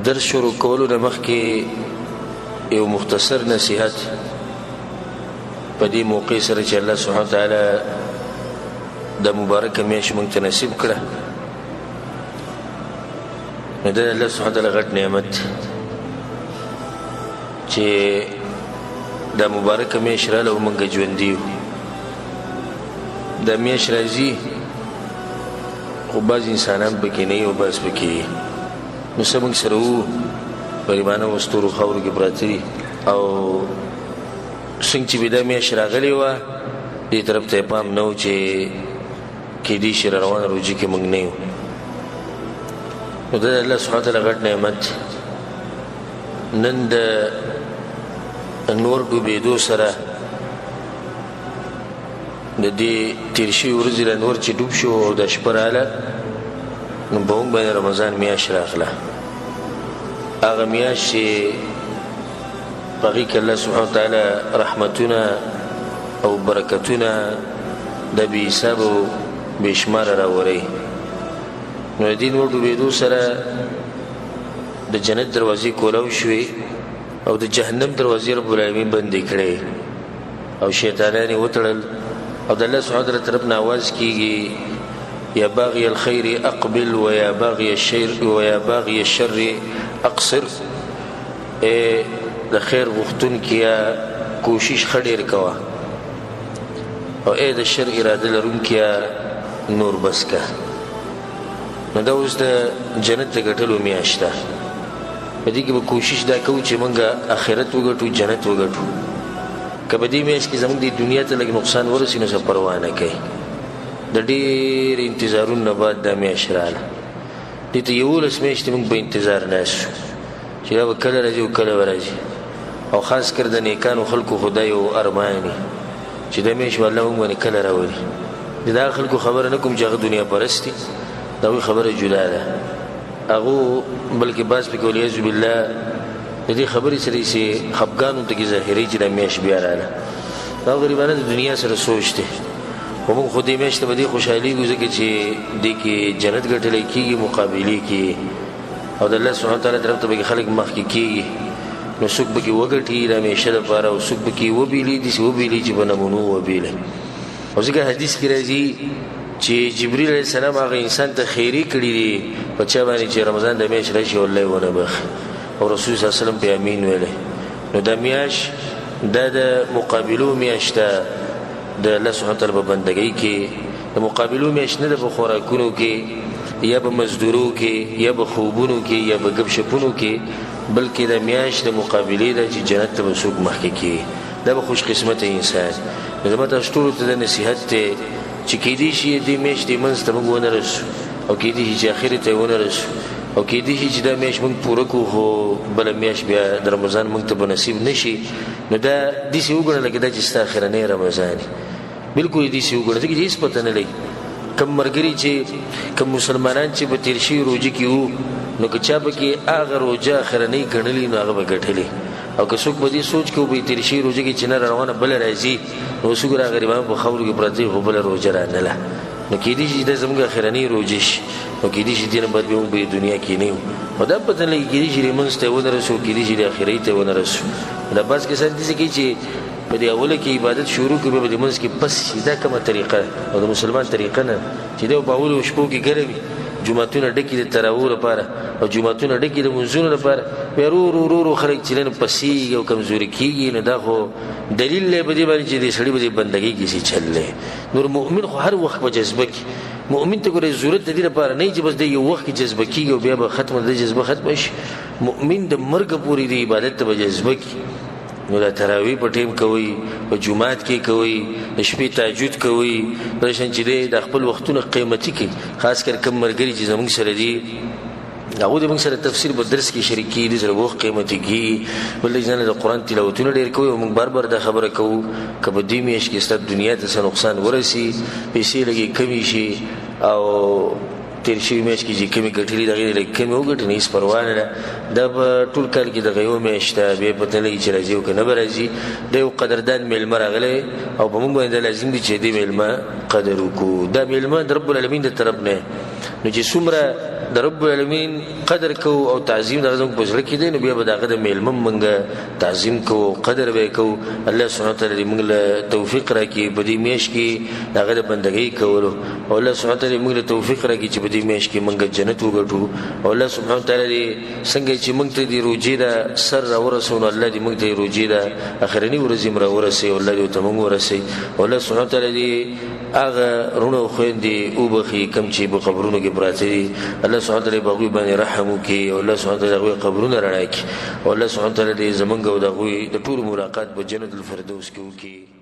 درس شروع کولو نه مخکې یو مختصر نصیحت په دې موقع سره چې الله سبحانه وتعالی د مبارکه میاشت موږ ته نصیب کړه نو د الله سبحانه وتعالی غټ نعمت چې د مبارکه میاشت راله موږ ژوندي یو د میاشت راځي خو بعض انسانان پکې نه وي او بعض پکې نو څه موږ سره وو غریبانه وستورو خاورو کې پراته دي او څنګه چې دا میاشت راغلې وه دې طرف ته پام نه و چې کیدای شي روانه روجي کې موږ نه یو نو د الله سبحانه وتعالی غټ نعمت نن د نور ډوبېدو سره د دې تېر شوي ورځې له نور چې ډوب شو او د شپه راغله نو په موږ باندې رمضان میاشت راغله هغه میاشت چې په هغې کې الله سبحانه وتعالی رحمتونه او برکتونه د بې حساب او بې شماره راوړی نو د دې نور ډوبېدو سره د جنت دروازې کولاو شوې او د جهنم دروازې رب العالمین بندې کړې او شیطانان یې وتړل او د الله سبحانه وتعالی طرف نه آواز کېږي یا باغی الخیر اقبل ویا باغی الشر اقصر د خیر غوښتون کیا کوشش ښه ډېر کوه او د شر اراده لرونکیا نور بس که نو دا اوس د جنت د ګټلو میاشت ده په دې کې به کوشش دا کوو چې موږ آخرت وګټو جنت وګټو که په دې میاشت کې زموږ د دنیا ته لږ نقصان ورسي نو څه پروا نه کوي د ډېر انتظارونو نه بعد دا میاشت راغله دې ته 11 میاشتې موږ په انتظار ناست شو چې دا به کله راځي او کله به راځي او خاص کر د نیکانو خلکو خدای او ارمان چې دا میاشت به الله موږ باندې کله راولي د دغه خلکو خبره نه کوم چې هغه دنیا پرست دي د هغوی خبره جدا ده هغو بلکې بعض پکې والعیاذ بالله د دې خبرې سره چې خفګان ورته کې ظاهري چې دا میاشت بیا راغله دا غریبانه د دنیا سره سوچ دی خو موږ خو دې میاشت ته به دې خوشحالېږو ځکه چې دې کې جنت ګټلی کېږي مقابلې کېږي او د الله سبحانه وتعالی طرف ته به خلک مخکې کېږي نو څوک به کې وګټي د همیشه دپاره او څوک به کې وبیلي داسې وبیلي چې په نمونو وبیلي او ځکه حدیث کې راځي چې جبریل علیه السلام هغه انسان ته خیري کړي دي په چا باندې چې رمضان د میاشت راشي او الله یې ونه بخي او رسول صلی الله علیه وسلم په امین ویلی نو دا میاشت دا د مقابلو میاشت ده د الله سبحانه وتعالی په بندګۍ کې د مقابلو میاشت نه ده په خوراکونو کې یا په مزدورو کې یا په خوبونو کې یا په ګپ شپونو کې بلکې د میاشت د مقابلې ده چې جنت ته به څوک مخکې کېږي دا به خوش قسمته انسان نو زما تاسو ټولو ته د نصیحت دی چې کېدای شي دې میاشتې منځ ته موږ ونه رسو او کېدای شي چې اخرې ته یې ونه رسو او کېدای شي چې دا میاشت موږ پوره کړو خو بله میاشت بیا د رمضان موږ ته به نصیب نه شي نو دا داسې وګڼه لکه دا چې ستا اخرنی رمضان بلکل یې داسې وګڼه ځکه چې هېڅ پته نه لګي کم ملګري چې کم مسلمانان چې په تېر شوي روژه کې وو نو که چا پکې هغه روژه اخرنۍ ګڼلي نو هغه به ګټلې او که څوک په دې سوچ کې په تېر شوي روژه کې چې نه روانه بله راځي نو اوس وګوره هغه غریبان په خاورو کې پراته خو بله روژه رانله نو کېدای شي چې دا زموږ اخرنۍ روژه شي نو کېدای شي دې نه بعد بیا موږ په دنیا کې نه یو خو دا پته نه لګي کېدای شي لمونځ ته یې ونه رسو کېدای شي د اخرۍ ته یې ونه رسو دا بعض کسان داسې کوي چې په دې اوله کې عبادت شروع کړي بیا به د لمونځ کې پس شي دا کومه طریقه او د مسلمان طریقه نه چې دی په اولو شپو کې ګرمي جوماتونه ډکي د تراویحو لپاره او جوماتونه ډکي د منځونو لپاره بیا ورو ورو خلک چې لنډ پسېږي او کمزوري کېږي نو دا خو دلیل دی په دې باندې چې دې سړي به دې بندګۍ کې سي چل دی نور مؤمن خو هر وخت په جذبه کې مؤمن ته ګورې ضرورت د دې لپاره نه چې بس د یو وخت کې جذبه کېږي او بیا به ختمه د جذبه ختمه شي مؤمن د مرګه پورې د عبادت ته به جذبه کړي نو دا تراویح په ټیم کوئ په جومات کې کوئ د شپې تهجد کوئ پرشان چې دی د خپل وختونه قیمتي کړي خاص کر کم ملګري چې زموږ سره دي هغوی د موږ سره تفسیر په درس کې شریک کړي دي سره وخت قیمتي کړي بل ځانه د قرآن تلاوتونه ډېر کوي او موږ بار بار دا خبره کوو که په دې میاشت کې ستا دنیا ته څه نقصان ورسي پیسې لږې کمې شي او تیر شوي میاشت کې چې کمې ګټلي د هغې نه لږ کمې وګټي نه هېڅ پروا نه ده دا په ټول کال کې دغه یو میاشت ده بیا پته نه لګي چې راځي او که نه به راځي دا یو قدردان میلمه راغلی او په موږ باندې دا لازم دي چې دې میلمه قدر وکړو دا میلمه د رب العالمین د طرف نه نو چې څومره د رب العالمین قدر کو او تعظیم د زموږ په زړه کې دی نو بیا به دغه د میلمه موږ تعظیم کو قدر به کو الله سبحانه تعالی موږ له توفیق راکړي په دې میاشت کې دغه د بندګۍ کولو او الله سبحانه تعالی موږ له توفیق راکړي چې په دې میاشت کې موږ جنت وګټو او الله سبحانه تعالی څنګه چې موږ ته دې روجي دا سر راورسونه الله دې موږ ته روجي دا اخرنی ورځې راورسي او الله دې ته موږ ورسي او الله سبحانه تعالی دې هغه رونو خويندې او بخي کم چې په قبرونو کې پراته دي الله سبحانه تعالی باغوي باندې رحم وکي او الله سبحانه تعالی هغه قبرونه رڼا کړي او الله سبحانه تعالی دې زمونږ او د ټول ملاقات په جنت الفردوس کې وکي.